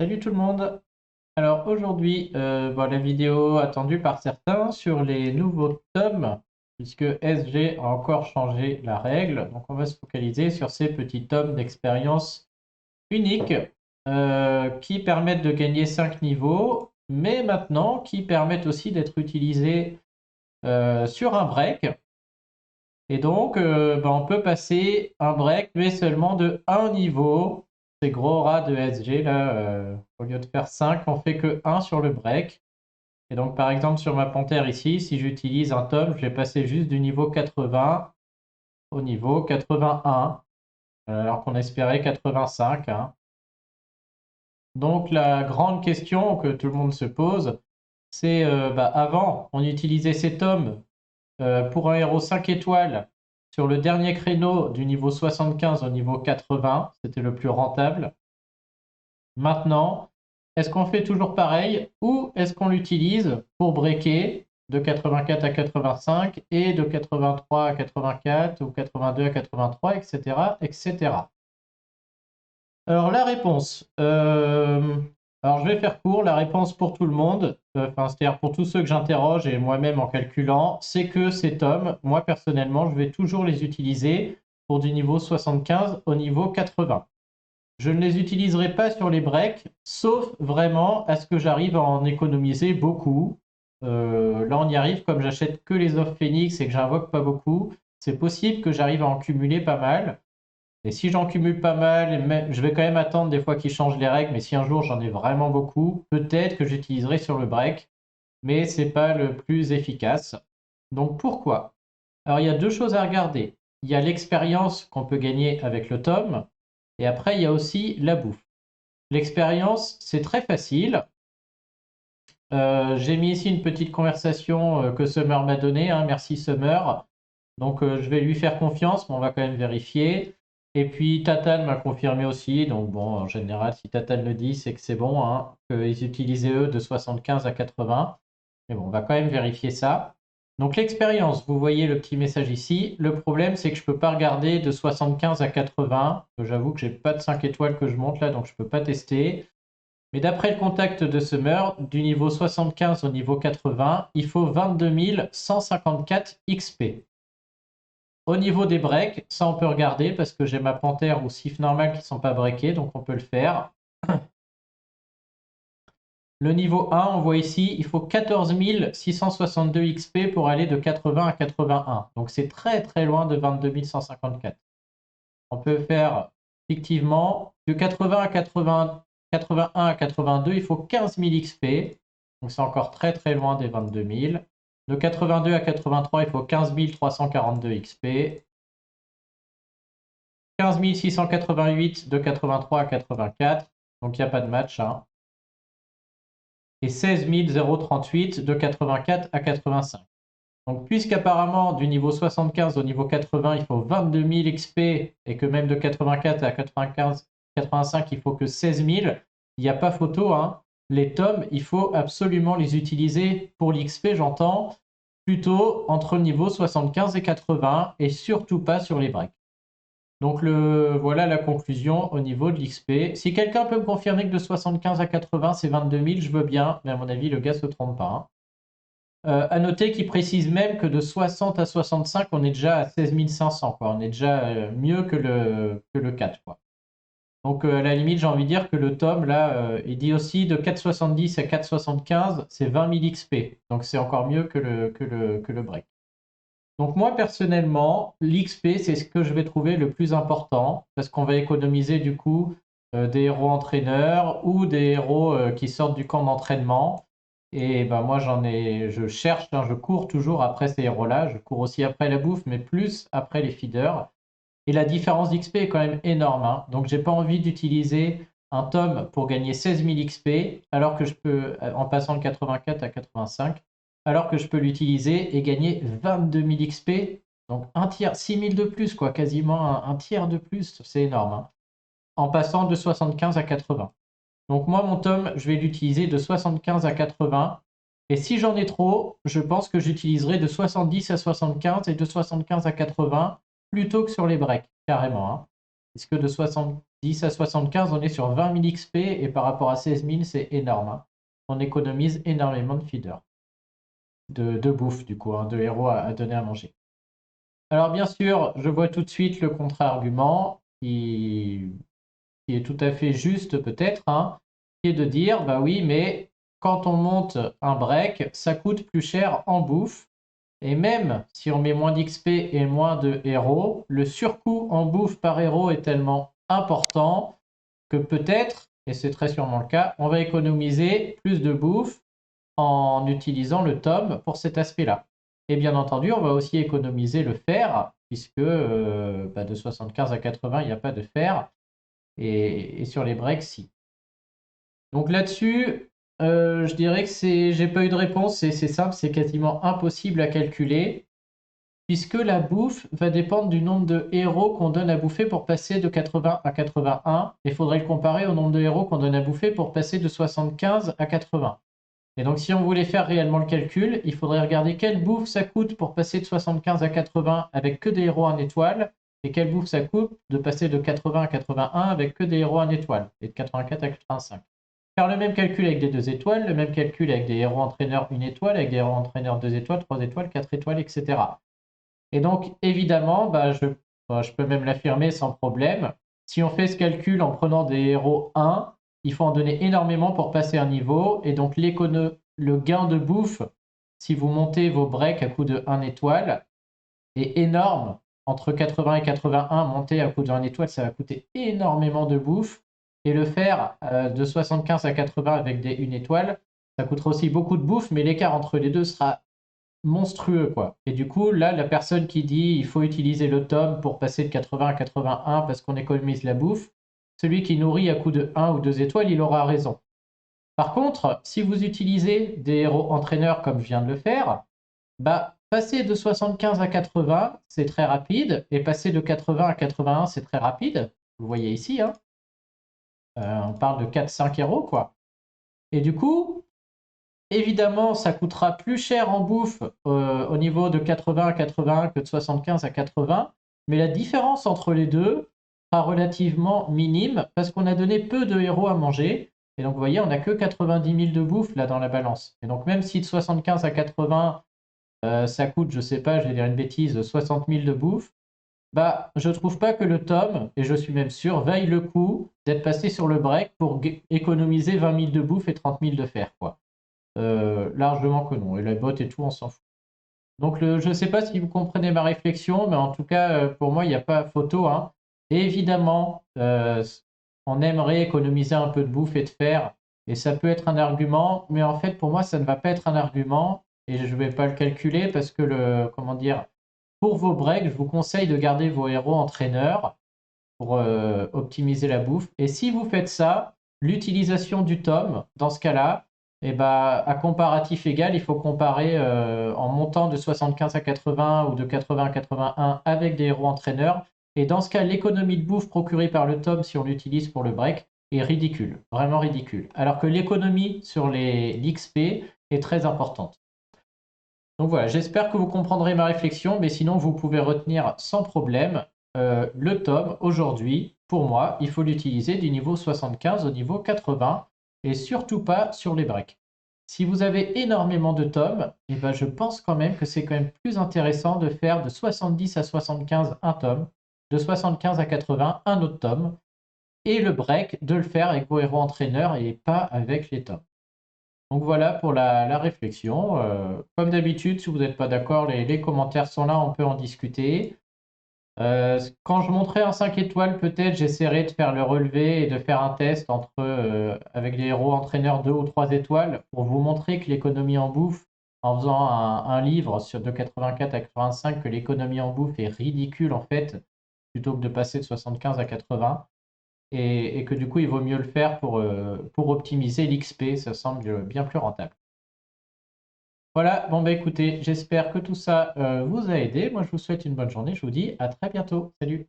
Salut tout le monde! Alors aujourd'hui, la vidéo attendue par certains sur les nouveaux tomes, puisque SG a encore changé la règle. Donc on va se focaliser sur ces petits tomes d'expérience uniques qui permettent de gagner 5 niveaux, mais maintenant qui permettent aussi d'être utilisés sur un break. Et donc on peut passer un break, mais seulement de 1 niveau. Ces gros rats de SG là, au lieu de faire 5, on fait que 1 sur le break. Et donc par exemple sur ma panthère ici, si j'utilise un tome, je vais passer juste du niveau 80 au niveau 81, alors qu'on espérait 85, hein. Donc la grande question que tout le monde se pose, c'est avant, on utilisait ces tomes pour un héros 5 étoiles sur le dernier créneau du niveau 75 au niveau 80, c'était le plus rentable. Maintenant, est-ce qu'on fait toujours pareil ou est-ce qu'on l'utilise pour breaker de 84 à 85 et de 83 à 84 ou 82 à 83, etc., etc. Alors la réponse, alors je vais faire court, la réponse pour tout le monde, c'est-à-dire pour tous ceux que j'interroge et moi-même en calculant, c'est que ces tomes, moi personnellement, je vais toujours les utiliser pour du niveau 75 au niveau 80. Je ne les utiliserai pas sur les breaks, sauf vraiment à ce que j'arrive à en économiser beaucoup. Là on y arrive, comme j'achète que les offres Phoenix et que j'invoque pas beaucoup, c'est possible que j'arrive à en cumuler pas mal. Et si j'en cumule pas mal, je vais quand même attendre des fois qu'ils changent les règles, mais si un jour j'en ai vraiment beaucoup, peut-être que j'utiliserai sur le break, mais c'est pas le plus efficace. Donc pourquoi? Alors il y a deux choses à regarder. Il y a l'expérience qu'on peut gagner avec le tome, et après il y a aussi la bouffe. L'expérience, c'est très facile. J'ai mis ici une petite conversation que Summer m'a donnée, hein. Merci Summer. Donc je vais lui faire confiance, mais on va quand même vérifier. Et puis Tatane m'a confirmé aussi, donc bon, en général, si Tatane le dit, c'est que c'est bon, hein, qu'ils utilisaient eux de 75 à 80. Mais bon, on va quand même vérifier ça. Donc l'expérience, vous voyez le petit message ici. Le problème, c'est que je ne peux pas regarder de 75 à 80. J'avoue que j'ai pas de 5 étoiles que je monte là, donc je ne peux pas tester. Mais d'après le contact de Summer, du niveau 75 au niveau 80, il faut 22 154 XP. Au niveau des breaks, ça on peut regarder parce que j'ai ma panthère ou sif normal qui ne sont pas breakés, donc on peut le faire. Le niveau 1, on voit ici, il faut 14 662 XP pour aller de 80 à 81. Donc c'est très très loin de 22 154. On peut faire effectivement de 80 à 80, 81 à 82, il faut 15 000 XP. Donc c'est encore très très loin des 22 000. De 82 à 83, il faut 15 342 XP. 15 688 de 83 à 84, donc il n'y a pas de match, hein. Et 16 038 de 84 à 85. Donc puisqu'apparemment du niveau 75 au niveau 80, il faut 22 000 XP et que même de 84 à 95, 85, il faut que 16 000, il n'y a pas photo, hein. Les tomes, il faut absolument les utiliser pour l'XP, j'entends, plutôt entre le niveau 75 et 80 et surtout pas sur les breaks. Donc voilà la conclusion au niveau de l'XP. Si quelqu'un peut me confirmer que de 75 à 80, c'est 22 000, je veux bien, mais à mon avis, le gars ne se trompe pas, hein. À noter qu'il précise même que de 60 à 65, on est déjà à 16 500, quoi. On est déjà mieux que le 4, quoi. Donc à la limite, j'ai envie de dire que le tome, là, il dit aussi de 4,70 à 4,75, c'est 20 000 XP. Donc c'est encore mieux que le break. Donc moi personnellement, l'XP c'est ce que je vais trouver le plus important parce qu'on va économiser du coup des héros entraîneurs ou des héros qui sortent du camp d'entraînement. Et ben moi je cherche, hein, je cours toujours après ces héros-là. Je cours aussi après la bouffe, mais plus après les feeders. Et la différence d'XP est quand même énorme, hein. Donc j'ai pas envie d'utiliser un tome pour gagner 16 000 XP alors que je peux, en passant de 84 à 85, alors que je peux l'utiliser et gagner 22 000 XP, donc un tiers, 6 000 de plus, quoi, quasiment un tiers de plus, c'est énorme, hein, en passant de 75 à 80. Donc moi, mon tome, je vais l'utiliser de 75 à 80, et si j'en ai trop, je pense que j'utiliserai de 70 à 75 et de 75 à 80 plutôt que sur les breaks, carrément, hein. puisque de 70 à 75, on est sur 20 000 XP, et par rapport à 16 000, c'est énorme, hein. On économise énormément de feeder, de bouffe du coup, hein, de héros à donner à manger. Alors bien sûr, je vois tout de suite le contre-argument qui est tout à fait juste peut-être, hein, qui est de dire, bah oui, mais quand on monte un break, ça coûte plus cher en bouffe, et même si on met moins d'XP et moins de héros, le surcoût en bouffe par héros est tellement important que peut-être, et c'est très sûrement le cas, on va économiser plus de bouffe en utilisant le tome pour cet aspect-là. Et bien entendu, on va aussi économiser le fer, puisque de 75 à 80, il n'y a pas de fer, et sur les breaks, si. Donc là-dessus, je dirais que j'ai pas eu de réponse, c'est simple, c'est quasiment impossible à calculer, puisque la bouffe va dépendre du nombre de héros qu'on donne à bouffer pour passer de 80 à 81, et il faudrait le comparer au nombre de héros qu'on donne à bouffer pour passer de 75 à 80. Et donc, si on voulait faire réellement le calcul, il faudrait regarder quelle bouffe ça coûte pour passer de 75 à 80 avec que des héros en étoile, et quelle bouffe ça coûte de passer de 80 à 81 avec que des héros en étoile, et de 84 à 85. Faire le même calcul avec des 2 étoiles, le même calcul avec des héros entraîneurs 1 étoile, avec des héros entraîneurs 2 étoiles, 3 étoiles, 4 étoiles, etc. Et donc, évidemment, je peux même l'affirmer sans problème, si on fait ce calcul en prenant des héros 1, il faut en donner énormément pour passer un niveau, et donc le gain de bouffe, si vous montez vos breaks à coup de 1 étoile, est énorme. Entre 80 et 81, monter à coup de 1 étoile, ça va coûter énormément de bouffe, et le faire de 75 à 80 avec des 1 étoile, ça coûtera aussi beaucoup de bouffe, mais l'écart entre les deux sera monstrueux, quoi. Et du coup, là, la personne qui dit il faut utiliser le tome pour passer de 80 à 81 parce qu'on économise la bouffe, celui qui nourrit à coup de 1 ou 2 étoiles, il aura raison. Par contre, si vous utilisez des héros entraîneurs comme je viens de le faire, bah, passer de 75 à 80, c'est très rapide, et passer de 80 à 81, c'est très rapide. Vous voyez ici, hein, on parle de 4-5 héros, quoi. Et du coup, évidemment, ça coûtera plus cher en bouffe au niveau de 80 à 81 que de 75 à 80, mais la différence entre les deux sera relativement minime parce qu'on a donné peu de héros à manger. Et donc, vous voyez, on n'a que 90 000 de bouffe là dans la balance. Et donc, même si de 75 à 80, ça coûte, je sais pas, je vais dire une bêtise, 60 000 de bouffe, bah, je trouve pas que le tome, et je suis même sûr, vaille le coup d'être passé sur le break pour économiser 20 000 de bouffe et 30 000 de fer, quoi. Largement que non. Et la botte et tout, on s'en fout. Donc, je ne sais pas si vous comprenez ma réflexion, mais en tout cas, pour moi, il n'y a pas photo, hein. Et évidemment, on aimerait économiser un peu de bouffe et de fer, et ça peut être un argument, mais en fait, pour moi, ça ne va pas être un argument, et je ne vais pas le calculer parce que, comment dire, pour vos breaks, je vous conseille de garder vos héros entraîneurs pour optimiser la bouffe. Et si vous faites ça, l'utilisation du tome, dans ce cas-là, eh ben, à comparatif égal, il faut comparer en montant de 75 à 80 ou de 80 à 81 avec des héros entraîneurs. Et dans ce cas, l'économie de bouffe procurée par le tome, si on l'utilise pour le break, est ridicule, vraiment ridicule. Alors que l'économie sur l'XP est très importante. Donc voilà, j'espère que vous comprendrez ma réflexion, mais sinon vous pouvez retenir sans problème le tome aujourd'hui. Pour moi, il faut l'utiliser du niveau 75 au niveau 80 et surtout pas sur les breaks. Si vous avez énormément de tomes, eh ben je pense quand même que c'est quand même plus intéressant de faire de 70 à 75 un tome, de 75 à 80 un autre tome, et le break de le faire avec vos héros entraîneurs et pas avec les tomes. Donc voilà pour la réflexion. Comme d'habitude, si vous n'êtes pas d'accord, les commentaires sont là, on peut en discuter. Quand je monterai un 5 étoiles, peut-être j'essaierai de faire le relevé et de faire un test avec des héros entraîneurs 2 ou 3 étoiles pour vous montrer que l'économie en bouffe, en faisant un livre de 84 à 85, que l'économie en bouffe est ridicule en fait, plutôt que de passer de 75 à 80. Et que du coup, il vaut mieux le faire pour optimiser l'XP, ça semble bien plus rentable. Voilà, bon bah écoutez, j'espère que tout ça vous a aidé. Moi, je vous souhaite une bonne journée. Je vous dis à très bientôt. Salut!